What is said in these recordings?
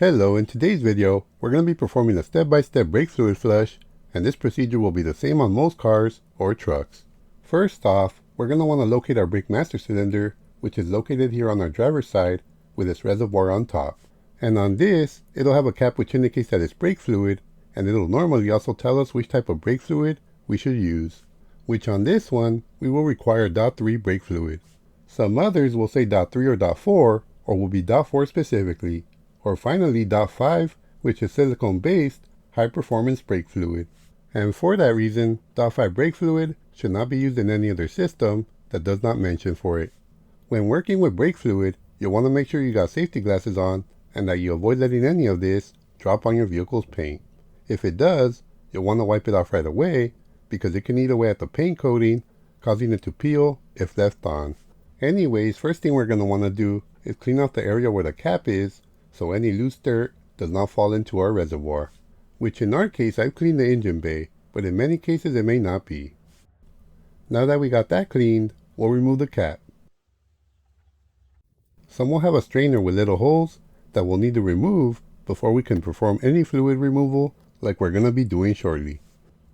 Hello, in today's video, we're going to be performing a step-by-step brake fluid flush, and this procedure will be the same on most cars or trucks. First off, we're going to want to locate our brake master cylinder, which is located here on our driver's side with its reservoir on top. And on this, it'll have a cap which indicates that it's brake fluid, and it'll normally also tell us which type of brake fluid we should use, which on this one, we will require .3 brake fluid. Some others will say .3 or .4, or will be .4 specifically. Or finally .5, which is silicone-based, high-performance brake fluid. And for that reason, .5 brake fluid should not be used in any other system that does not mention for it. When working with brake fluid, you'll want to make sure you got safety glasses on and that you avoid letting any of this drop on your vehicle's paint. If it does, you'll want to wipe it off right away because it can eat away at the paint coating, causing it to peel if left on. Anyways, first thing we're going to want to do is clean out the area where the cap is so any loose dirt does not fall into our reservoir, which in our case I've cleaned the engine bay, but in many cases it may not be. Now that we got that cleaned, we'll remove the cap. Some will have a strainer with little holes that we'll need to remove before we can perform any fluid removal like we're going to be doing shortly.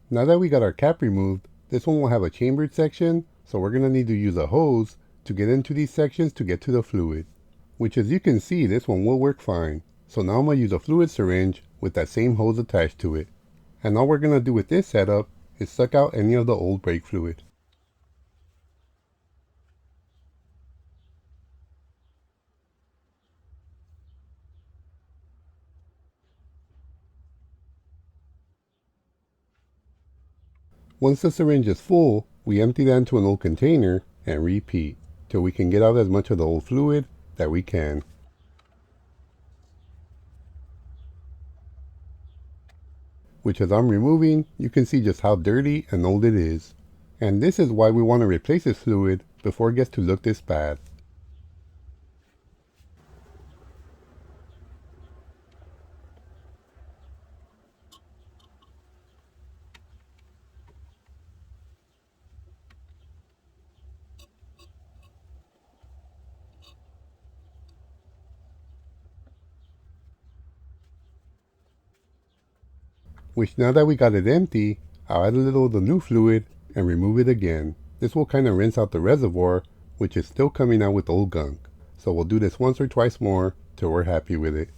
Now that we got our cap removed, this one will have a chambered section, so we're going to need to use a hose to get into these sections to get to the fluid. Which as you can see, this one will work fine. So now I'm going to use a fluid syringe with that same hose attached to it. And all we're going to do with this setup is suck out any of the old brake fluid. Once the syringe is full, we empty that into an old container and repeat till we can get out as much of the old fluid that we can. Which as I'm removing, you can see just how dirty and old it is. And this is why we want to replace this fluid before it gets to look this bad. Which now that we got it empty, I'll add a little of the new fluid and remove it again. This will kind of rinse out the reservoir, which is still coming out with old gunk. So we'll do this once or twice more till we're happy with it.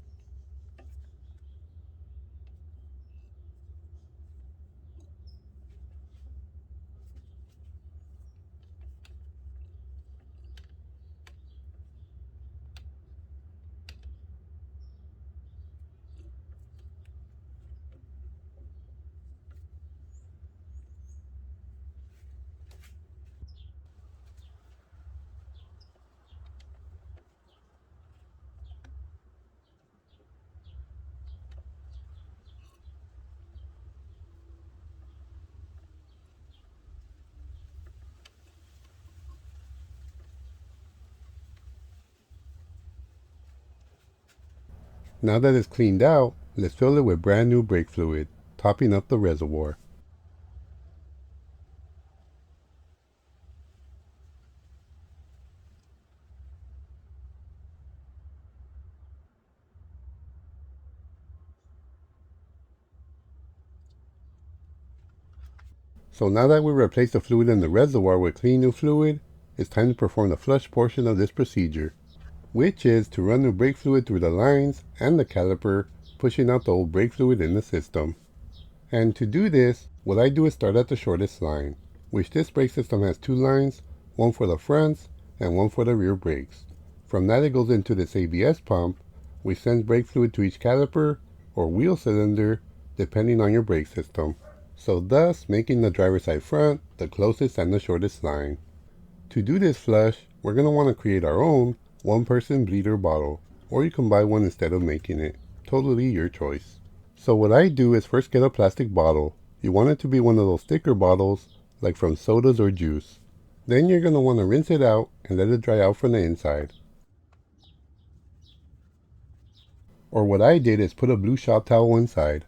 Now that it's cleaned out, let's fill it with brand new brake fluid, topping up the reservoir. So now that we replaced the fluid in the reservoir with clean new fluid, it's time to perform the flush portion of this procedure, which is to run the brake fluid through the lines and the caliper, pushing out the old brake fluid in the system. And to do this, what I do is start at the shortest line, which this brake system has two lines, one for the fronts and one for the rear brakes. From that it goes into this ABS pump, which sends brake fluid to each caliper or wheel cylinder, depending on your brake system. So thus making the driver's side front the closest and the shortest line. To do this flush, we're going to want to create our own one-person bleeder bottle, or you can buy one instead of making it. Totally your choice. So what I do is first get a plastic bottle. You want it to be one of those thicker bottles, like from sodas or juice. Then you're going to want to rinse it out and let it dry out from the inside. Or what I did is put a blue shop towel inside.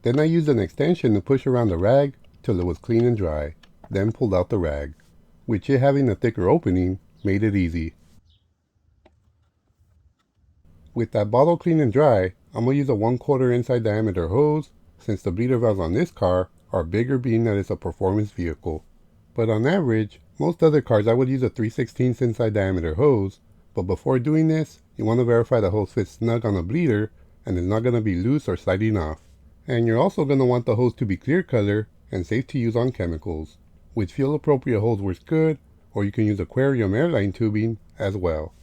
Then I used an extension to push around the rag till it was clean and dry, then pulled out the rag, which it having a thicker opening made it easy. With that bottle clean and dry, I'm going to use a 1/4 inside diameter hose since the bleeder valves on this car are bigger being that it's a performance vehicle. But on average, most other cars I would use a 3/16 inside diameter hose, but before doing this, you want to verify the hose fits snug on the bleeder and is not going to be loose or sliding off. And you're also going to want the hose to be clear color and safe to use on chemicals. With fuel appropriate hose works good, or you can use aquarium airline tubing as well.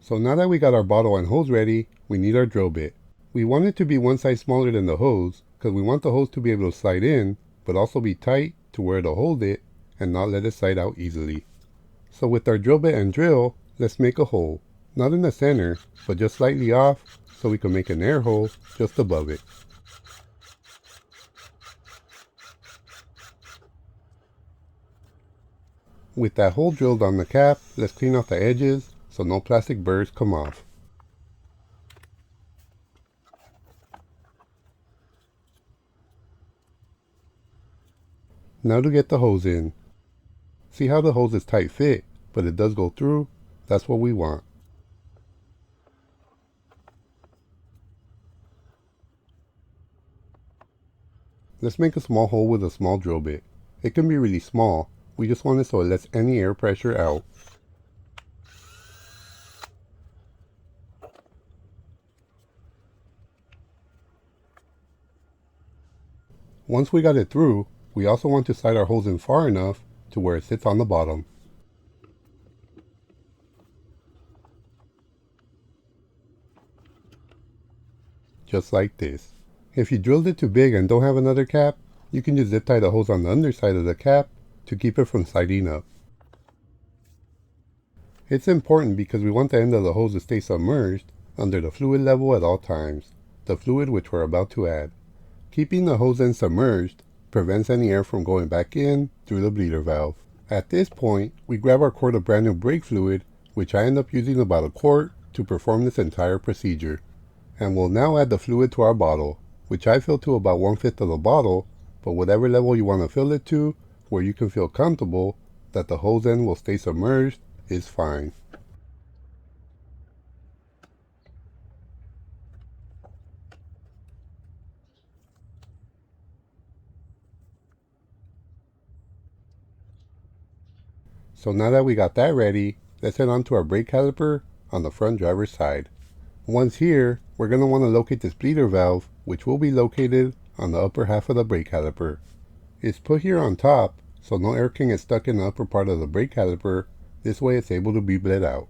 So now that we got our bottle and hose ready, we need our drill bit. We want it to be one size smaller than the hose because we want the hose to be able to slide in, but also be tight to where it'll hold it and not let it slide out easily. So with our drill bit and drill, let's make a hole. Not in the center, but just slightly off so we can make an air hole just above it. With that hole drilled on the cap, let's clean off the edges so no plastic burrs come off. Now to get the hose in. See how the hose is tight fit, but it does go through? That's what we want. Let's make a small hole with a small drill bit. It can be really small, we just want it so it lets any air pressure out. Once we got it through, we also want to slide our hose in far enough to where it sits on the bottom. Just like this. If you drilled it too big and don't have another cap, you can just zip tie the hose on the underside of the cap to keep it from sliding up. It's important because we want the end of the hose to stay submerged under the fluid level at all times, the fluid which we're about to add. Keeping the hose end submerged prevents any air from going back in through the bleeder valve. At this point, we grab our quart of brand new brake fluid, which I end up using about a quart to perform this entire procedure. And we'll now add the fluid to our bottle, which I fill to about 1/5 of the bottle, but whatever level you want to fill it to, where you can feel comfortable that the hose end will stay submerged, is fine. So now that we got that ready, let's head on to our brake caliper on the front driver's side. Once here, we're going to want to locate this bleeder valve, which will be located on the upper half of the brake caliper. It's put here on top, so no air can get stuck in the upper part of the brake caliper. This way it's able to be bled out.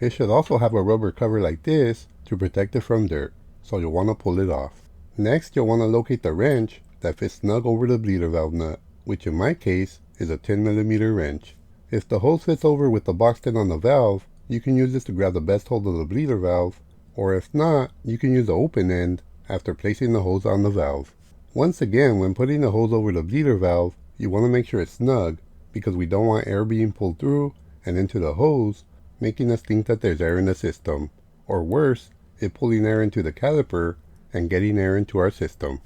It should also have a rubber cover like this to protect it from dirt, so you'll want to pull it off. Next, you'll want to locate the wrench that fits snug over the bleeder valve nut, which in my case is a 10mm wrench. If the hose fits over with the box end on the valve, you can use this to grab the best hold of the bleeder valve, or if not, you can use the open end after placing the hose on the valve. Once again, when putting the hose over the bleeder valve, you want to make sure it's snug because we don't want air being pulled through and into the hose, making us think that there's air in the system, or worse, it pulling air into the caliper and getting air into our system.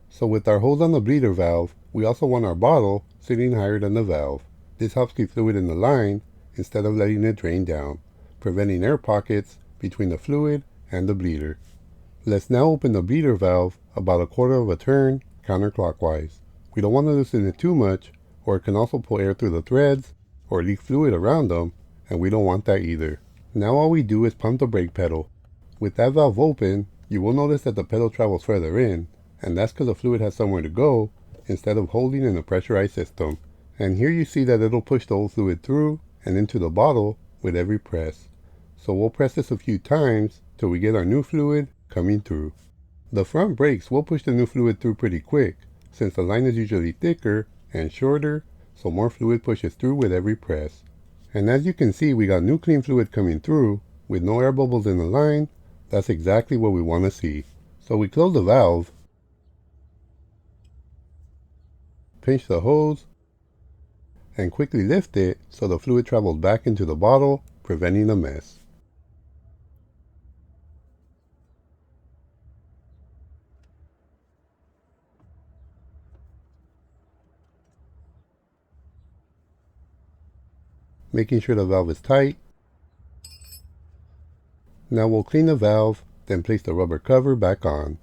So with our hose on the bleeder valve, we also want our bottle sitting higher than the valve. This helps keep fluid in the line instead of letting it drain down, preventing air pockets between the fluid and the bleeder. Let's now open the bleeder valve about a 1/4 of a turn counterclockwise. We don't want to loosen it too much, or it can also pull air through the threads or leak fluid around them, and we don't want that either. Now all we do is pump the brake pedal. With that valve open, you will notice that the pedal travels further in, and that's because the fluid has somewhere to go instead of holding in a pressurized system. And here you see that it'll push the old fluid through and into the bottle with every press. So we'll press this a few times till we get our new fluid coming through. The front brakes will push the new fluid through pretty quick since the line is usually thicker and shorter, so more fluid pushes through with every press. And as you can see, we got new clean fluid coming through with no air bubbles in the line. That's exactly what we want to see. So we close the valve, pinch the hose, and quickly lift it so the fluid travels back into the bottle, preventing a mess. Making sure the valve is tight. Now we'll clean the valve then place the rubber cover back on.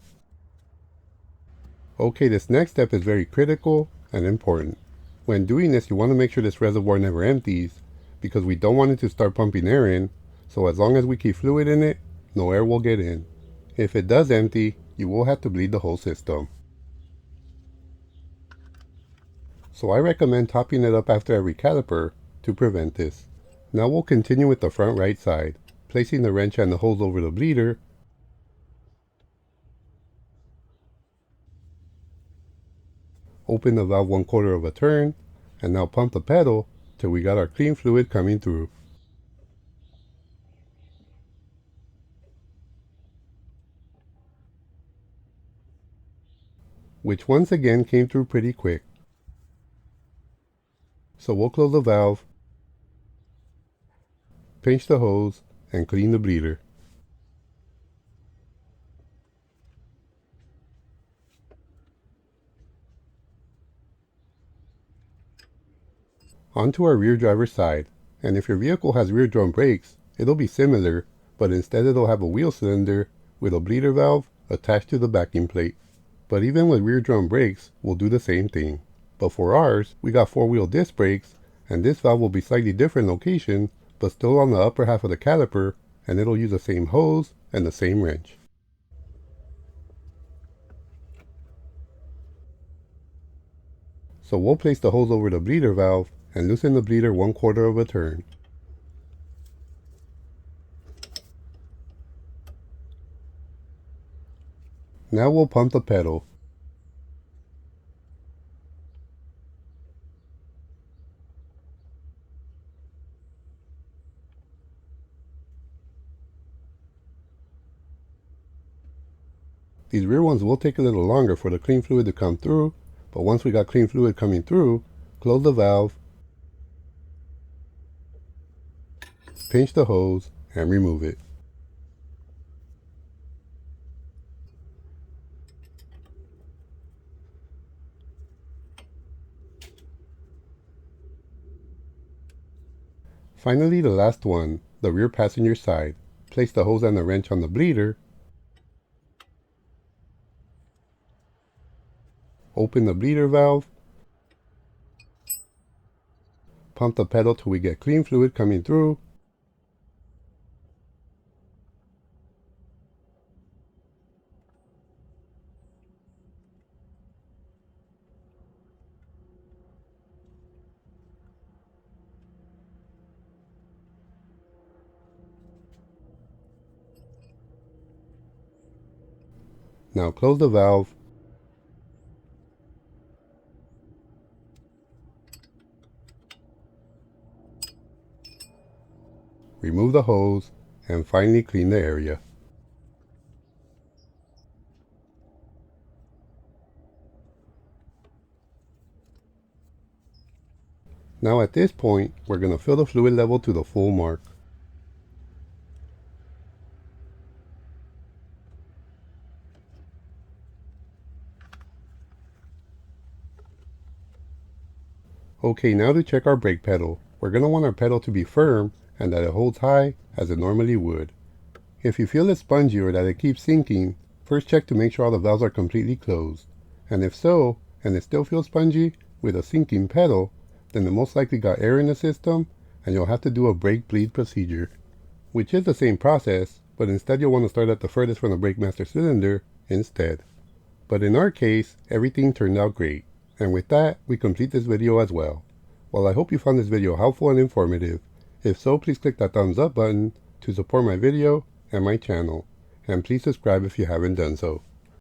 Okay, this next step is very critical and important. When doing this, you want to make sure this reservoir never empties, because we don't want it to start pumping air in, so as long as we keep fluid in it, no air will get in. If it does empty, you will have to bleed the whole system. So I recommend topping it up after every caliper to prevent this. Now we'll continue with the front right side, placing the wrench and the hose over the bleeder. Open the valve 1/4 of a turn, and now pump the pedal till we got our clean fluid coming through. Which once again came through pretty quick. So we'll close the valve, pinch the hose, and clean the bleeder. Onto our rear driver's side, and if your vehicle has rear drum brakes, it'll be similar, but instead it'll have a wheel cylinder with a bleeder valve attached to the backing plate. But even with rear drum brakes, we'll do the same thing. But for ours, we got 4-wheel disc brakes, and this valve will be slightly different location, but still on the upper half of the caliper, and it'll use the same hose and the same wrench. So we'll place the hose over the bleeder valve and loosen the bleeder 1/4 of a turn. Now we'll pump the pedal. These rear ones will take a little longer for the clean fluid to come through, but once we got clean fluid coming through, close the valve, pinch the hose, and remove it. Finally, the last one, the rear passenger side. Place the hose and the wrench on the bleeder, open the bleeder valve, pump the pedal till we get clean fluid coming through, now close the valve, remove the hose, and finally clean the area. Now at this point, we're going to fill the fluid level to the full mark. Okay, now to check our brake pedal. We're going to want our pedal to be firm and that it holds high as it normally would. If you feel it's spongy or that it keeps sinking, first check to make sure all the valves are completely closed. And if so, and it still feels spongy with a sinking pedal, then it most likely got air in the system and you'll have to do a brake bleed procedure. Which is the same process, but instead you'll want to start at the furthest from the brake master cylinder instead. But in our case, everything turned out great. And with that, we complete this video as well. Well, I hope you found this video helpful and informative. If so, please click that thumbs up button to support my video and my channel. And please subscribe if you haven't done so.